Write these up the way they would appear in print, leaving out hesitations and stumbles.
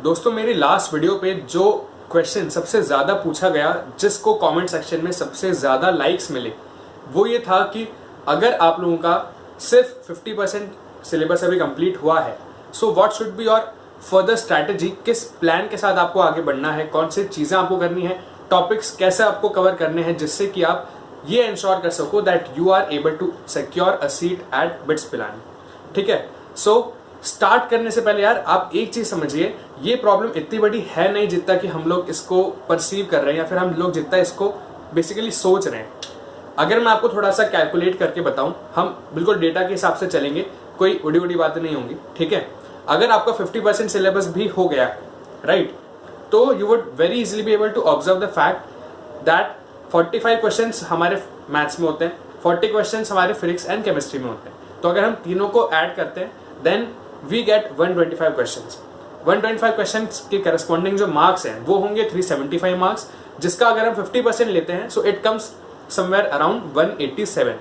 दोस्तों मेरी last video पे जो क्वेश्चन सबसे ज़्यादा पूछा गया, जिसको कमेंट सेक्शन में सबसे ज़्यादा लाइक्स मिले, वो ये था कि अगर आप लोगों का सिर्फ 50% सिलेबस अभी कंप्लीट हुआ है, so what should be your further strategy, किस प्लान के साथ आपको आगे बढ़ना है, कौन सी चीज़ें आपको करनी है, टॉपिक्स कैसे आपको कवर करने हैं, जिससे कि आप ये इंश्योर कर सको that you are able to secure a seat at BITS Pilani. ठीक है, सो स्टार्ट करने से पहले यार आप एक चीज समझिए, ये प्रॉब्लम इतनी बड़ी है नहीं जितना कि हम लोग इसको परसीव कर रहे हैं या फिर हम लोग जितना इसको बेसिकली सोच रहे हैं। अगर मैं आपको थोड़ा सा कैलकुलेट करके बताऊं, हम बिल्कुल डेटा के हिसाब से चलेंगे, कोई उड़ी उड़ी बातें नहीं होंगी। ठीक है, अगर आपका 50% सिलेबस भी हो गया, राइट, तो you would very easily be able to observe the fact that 45 questions हमारे मैथ्स में होते हैं, 40 क्वेश्चंस हमारे फिजिक्स एंड केमिस्ट्री में होते हैं। तो अगर हम तीनों को ऐड करते हैं then we get 125 questions. 125 questions के करस्पॉन्डिंग जो मार्क्स हैं वो होंगे 375 मार्क्स, जिसका अगर हम 50% लेते हैं so it comes somewhere around 187।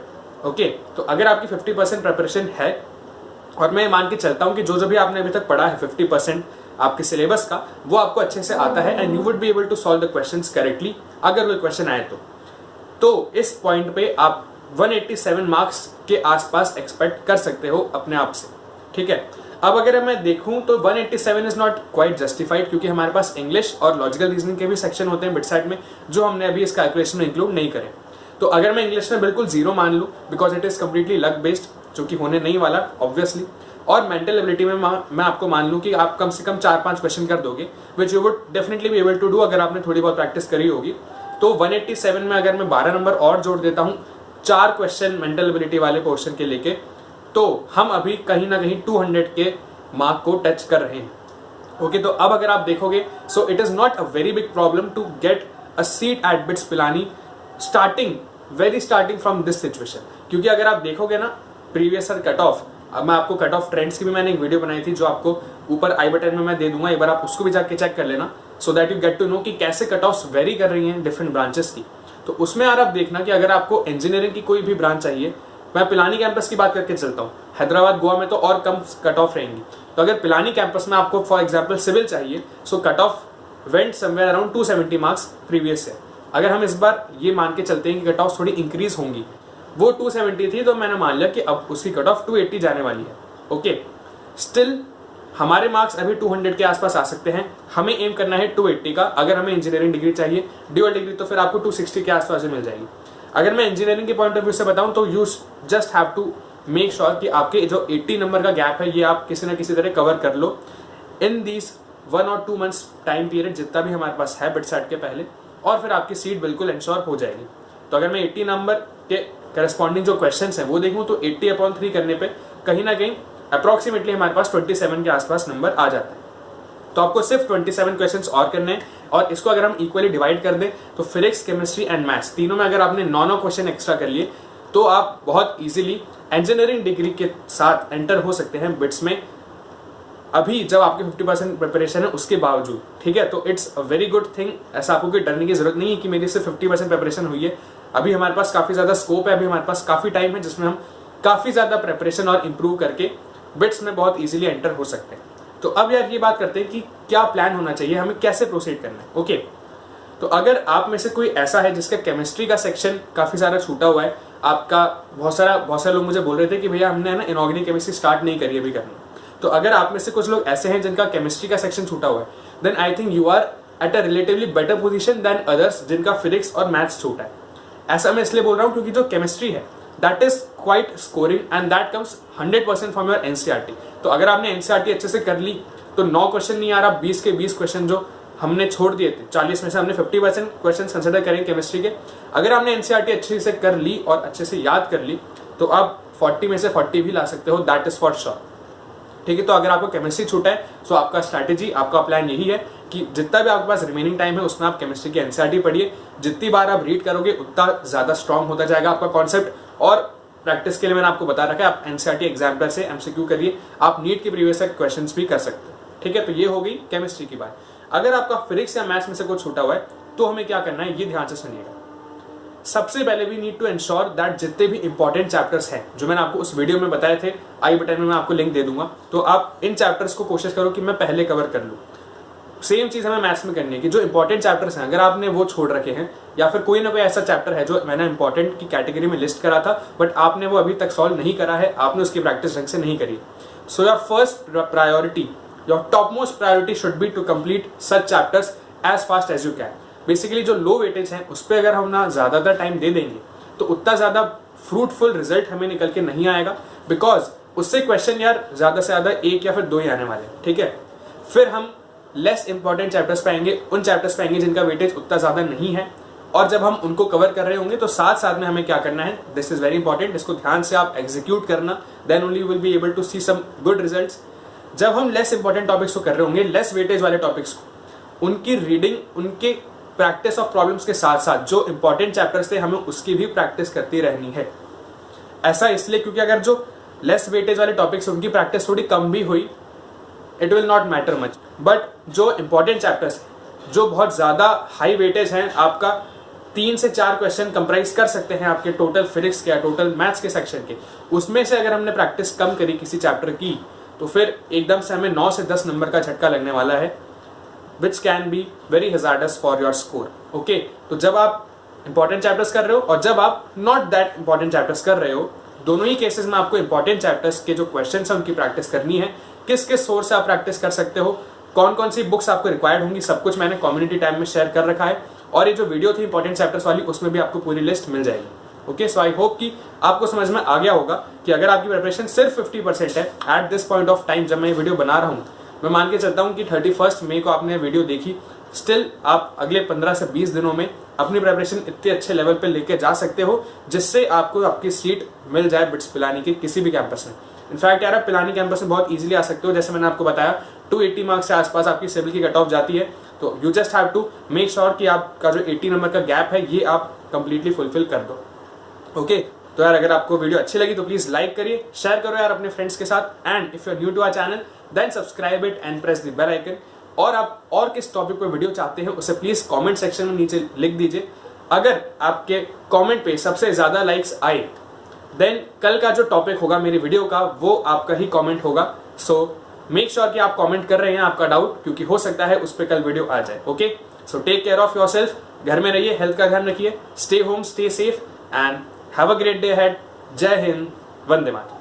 Okay, तो अगर आपकी 50% प्रिपरेशन है, और मैं मान के चलता हूं कि जो भी आपने अभी तक पढ़ा है 50% आपके सिलेबस का, वो आपको अच्छे से आता है and you would be able to solve the questions correctly अगर कोई क्वेश्चन आए तो इस पॉइंट पे आप 187 मार्क्स के आसपास एक्सपेक्ट कर सकते हो अपने आप से। ठीक है, अब अगर मैं देखूं तो 187 इज नॉट क्वाइट जस्टिफाइड, क्योंकि हमारे पास इंग्लिश और लॉजिकल रीजनिंग के भी सेक्शन होते हैं बिटसेट में, जो हमने अभी इस कैलकुलेशन में इंक्लूड नहीं करे। तो अगर मैं इंग्लिश में बिल्कुल जीरो मान लूं because it is completely luck based, जो कि होने नहीं वाला ऑब्वियसली, और मेंटल एबिलिटी में मैं आपको मान लूं कि आप कम से कम 4-5 क्वेश्चन कर दोगे, which you would definitely be able to do अगर आपने थोड़ी बहुत प्रैक्टिस करी होगी। तो 187 में अगर मैं 12 नंबर और जोड़ देता हूं 4 क्वेश्चन मेंटल एबिलिटी वाले पोर्शन के लेके, तो हम अभी कहीं ना कहीं 200 के मार्क को टच कर रहे हैं। ओके, तो अब अगर आप देखोगे so it is not a very big problem to get a seat at BITS Pilani starting from this situation. क्योंकि अगर आप देखोगे ना प्रीवियस ईयर कट ऑफ, अब मैं आपको कट ऑफ ट्रेंड्स की भी मैंने एक वीडियो बनाई थी जो आपको ऊपर आई बटन में मैं दे दूंगा, एक बार आप उसको भी जाके चेक कर लेना, so that you get to know कि कैसे कट ऑफ वेरी कर रही हैं डिफरेंट ब्रांचेस की। तो उसमें यार आप देखना कि अगर आपको इंजीनियरिंग की कोई भी ब्रांच चाहिए, मैं पिलानी कैंपस की बात करके चलता हूँ, हैदराबाद गोवा में तो और कम कट ऑफ रहेंगी। तो अगर पिलानी कैंपस में आपको फॉर एग्जांपल सिविल चाहिए, so cut off went somewhere around 270 marks previous है। अगर हम इस बार ये मान के चलते हैं कि कट ऑफ थोड़ी इंक्रीज होंगी, वो 270 थी तो मैंने मान लिया कि अब उसकी कट ऑफ 280 जाने वाली है। ओके, स्टिल हमारे मार्क्स अभी 200 के आसपास आ सकते हैं, हमें एम करना है 280 का। अगर हमें इंजीनियरिंग डिग्री चाहिए ड्यूअल डिग्री, तो फिर आपको 260 के आसपास मिल जाएगी। अगर मैं इंजीनियरिंग के पॉइंट ऑफ व्यू से बताऊं तो you just have to make sure कि आपके जो 80 नंबर का गैप है ये आप किसी ना किसी तरह कवर कर लो इन दीज 1 और 2 मंथ्स टाइम पीरियड, जितना भी हमारे पास है बिटसेट के पहले, और फिर आपकी सीट बिल्कुल इंश्योर हो जाएगी। तो अगर मैं 80 नंबर के करस्पॉन्डिंग जो क्वेश्चन हैं वो देखूं तो 80/3 करने पे कहीं ना कहीं अप्रॉक्सीमेटली हमारे पास 27 के आसपास नंबर आ जाता है। तो आपको सिर्फ 27 क्वेश्चंस और करने हैं, और इसको अगर हम इक्वली डिवाइड कर दें तो फिजिक्स, केमिस्ट्री एंड मैथ्स तीनों में अगर आपने 9 क्वेश्चन एक्स्ट्रा कर लिए तो आप बहुत इजीली इंजीनियरिंग डिग्री के साथ एंटर हो सकते हैं बिट्स में, अभी जब आपके 50% प्रिपरेशन है उसके बावजूद। ठीक है, तो it's a very good thing. ऐसा आपको कोई डरने की जरूरत नहीं है कि मेरी सिर्फ 50% प्रिपरेशन हुई है। अभी हमारे पास काफी ज्यादा स्कोप है, अभी हमारे पास काफी टाइम है जिसमें हम काफी ज्यादा प्रिपरेशन और इंप्रूव करके बिट्स में बहुत इजीली एंटर हो सकते हैं। तो अब यार ये बात करते हैं कि क्या प्लान होना चाहिए, हमें कैसे प्रोसीड करना है। ओके, तो अगर आप में से कोई ऐसा है जिसका केमिस्ट्री का सेक्शन काफी सारा छूटा हुआ है, आपका बहुत सारे लोग मुझे बोल रहे थे कि भैया हमने ना इनऑर्गेनिक केमिस्ट्री स्टार्ट नहीं करी अभी करना। तो अगर आप में से कुछ लोग ऐसे हैं जिनका केमिस्ट्री का सेक्शन छूटा हुआ है, then I think you are at a relatively better position than others जिनका फिजिक्स और मैथ्स छूटा है। ऐसा मैं इसलिए बोल रहा हूँ क्योंकि जो केमिस्ट्री है that is quite scoring and that comes 100% from your NCERT. तो अगर आपने एनसीईआरटी अच्छे से कर ली तो 9 क्वेश्चन नहीं आ रहा, 20 के 20 क्वेश्चन जो हमने छोड़ दिए थे, 40 में से हमने 50% क्वेश्चन कंसिडर करें केमिस्ट्री के, अगर आपने एनसीईआरटी अच्छे से कर ली और अच्छे से याद कर ली तो आप 40 में से 40 भी ला सकते हो, दैट इज फॉर श्योर। ठीक है, तो अगर आपको केमिस्ट्री छूटा है तो आपका स्ट्रैटेजी, आपका प्लान यही है कि जितना भी आपके पास रिमेनिंग टाइम है उसमें आप केमिस्ट्री की एनसीईआरटी पढ़िए। जितनी बार आप रीड करोगे उतना ज्यादा स्ट्रांग होता जाएगा आपका कॉन्सेप्ट, और प्रैक्टिस के लिए मैंने आपको बता रखा है आप एनसीईआरटी एग्जाम्पल से एमसीक्यू करिए, आप नीट के प्रीवियस क्वेश्चंस भी कर सकते हैं। ठीक है, तो ये हो गई केमिस्ट्री की बात। अगर आपका फिजिक्स या मैथ्स में से कुछ छूटा हुआ है तो हमें क्या करना है, ये ध्यान से सुनिएगा। सबसे पहले we need to ensure that जितने भी इंपॉर्टेंट चैप्टर्स हैं जो मैंने आपको उस वीडियो में बताए थे, आई बटन में मैं आपको लिंक दे दूंगा, तो आप इन चैप्टर्स को कोशिश करो कि मैं पहले कवर कर लूँ। सेम चीज़ हमें मैथ्स में करनी है कि जो इंपॉर्टेंट चैप्टर्स हैं अगर आपने वो छोड़ रखे हैं या फिर कोई ना कोई ऐसा चैप्टर है जो मैंने इंपॉर्टेंट की कैटेगरी में लिस्ट करा था बट आपने वो अभी तक सॉल्व नहीं करा है, आपने उसकी प्रैक्टिस ढंग से नहीं करी, so your first priority, your top most priority should be to complete such chapters as fast as you can. Basically जो लो वेटेज हैं उस पर अगर हम ना ज़्यादातर टाइम दे देंगे तो उतना ज़्यादा फ्रूटफुल रिजल्ट हमें निकल के नहीं आएगा, बिकॉज उससे क्वेश्चन यार ज़्यादा से ज़्यादा एक या फिर दो ही आने वाले हैं, ठीक है। फिर हम लेस इंपॉर्टेंट चैप्टर्स पे आएंगे, उन चैप्टर्स पे आएंगे जिनका वेटेज उतना ज़्यादा नहीं है, और जब हम उनको कवर कर रहे होंगे तो साथ साथ में हमें क्या करना है, दिस इज वेरी इंपॉर्टेंट, इसको ध्यान से आप एग्जीक्यूट करना, then only you will be able to see some good results. जब हम लेस इंपॉर्टेंट टॉपिक्स को कर रहे होंगे, लेस वेटेज वाले टॉपिक्स को, उनकी रीडिंग, उनके प्रैक्टिस ऑफ प्रॉब्लम्स के साथ साथ जो इंपॉर्टेंट चैप्टर्स थे हमें उसकी भी प्रैक्टिस करती रहनी है। ऐसा इसलिए क्योंकि अगर जो लेस वेटेज वाले टॉपिक्स उनकी प्रैक्टिस थोड़ी कम भी हुई, it will not matter much, but जो इंपॉर्टेंट चैप्टर्स जो बहुत ज़्यादा हाई वेटेज हैं, आपका 3 से 4 क्वेश्चन कंप्राइज कर सकते हैं आपके टोटल फिजिक्स के या टोटल मैथ्स के सेक्शन के, उसमें से अगर हमने प्रैक्टिस कम करी किसी चैप्टर की तो फिर एकदम से हमें 9 से 10 नंबर का झटका लगने वाला है, which can be very hazards for your score. Okay, तो जब आप इंपॉर्टेंट चैप्टर्स कर रहे हो और जब आप नॉट दैट इंपॉर्टेंट चैप्टर्स कर रहे हो, दोनों ही केसेस में आपको इंपॉर्टेंट चैप्टर्स के जो क्वेश्चंस हैं उनकी प्रैक्टिस करनी है। किस किस सोर्स से आप प्रैक्टिस कर सकते हो, कौन कौन सी बुक्स आपको रिक्वायर्ड होंगी, सब कुछ मैंने कम्युनिटी टैब में शेयर कर रखा है, और ये जो वीडियो थी इंपॉर्टेंट चैप्टर्स वाली उसमें भी आपको पूरी लिस्ट मिल जाएगी। ओके, सो आई होप कि आपको समझ में आ गया होगा कि अगर आपकी प्रिपरेशन सिर्फ 50% है at this point of time जब मैं ये वीडियो बना रहा हूँ, मैं मान के चलता हूँ कि 31 मई को आपने वीडियो देखी, स्टिल आप अगले 15 से 20 दिनों में अपनी प्रिपरेशन इतने अच्छे लेवल पे लेके जा सकते हो जिससे आपको आपकी सीट मिल जाए बिट्स पिलानी की किसी भी कैंपस में। इनफैक्ट यार आप पिलानी कैंपस में बहुत इजीली आ सकते हो, जैसे मैंने आपको बताया 280 मार्क्स से आसपास आपकी सिविल की कट ऑफ जाती है, तो you just have to make sure कि आपका जो 80 नंबर का गैप है ये आप कंप्लीटली फुलफिल कर दो। ओके, तो यार अगर आपको वीडियो अच्छी लगी तो प्लीज लाइक करिए, शेयर करो यार अपने फ्रेंड्स के साथ, and if you are new to our channel then subscribe it and press the bell icon. और आप और किस टॉपिक पे वीडियो चाहते हैं उसे प्लीज कमेंट सेक्शन में नीचे लिख दीजिए। अगर आपके कमेंट पे सबसे ज्यादा लाइक्स आए देन कल का जो टॉपिक होगा मेरी वीडियो का वो आपका ही कमेंट होगा। सो मेक श्योर कि आप कमेंट कर रहे हैं आपका डाउट, क्योंकि हो सकता है उस पर कल वीडियो आ जाए। Okay, so take care of yourself, घर में रहिए, हेल्थ का ध्यान रखिए, stay home, stay safe and have a great day ahead. जय हिंद, वंदे मातरम।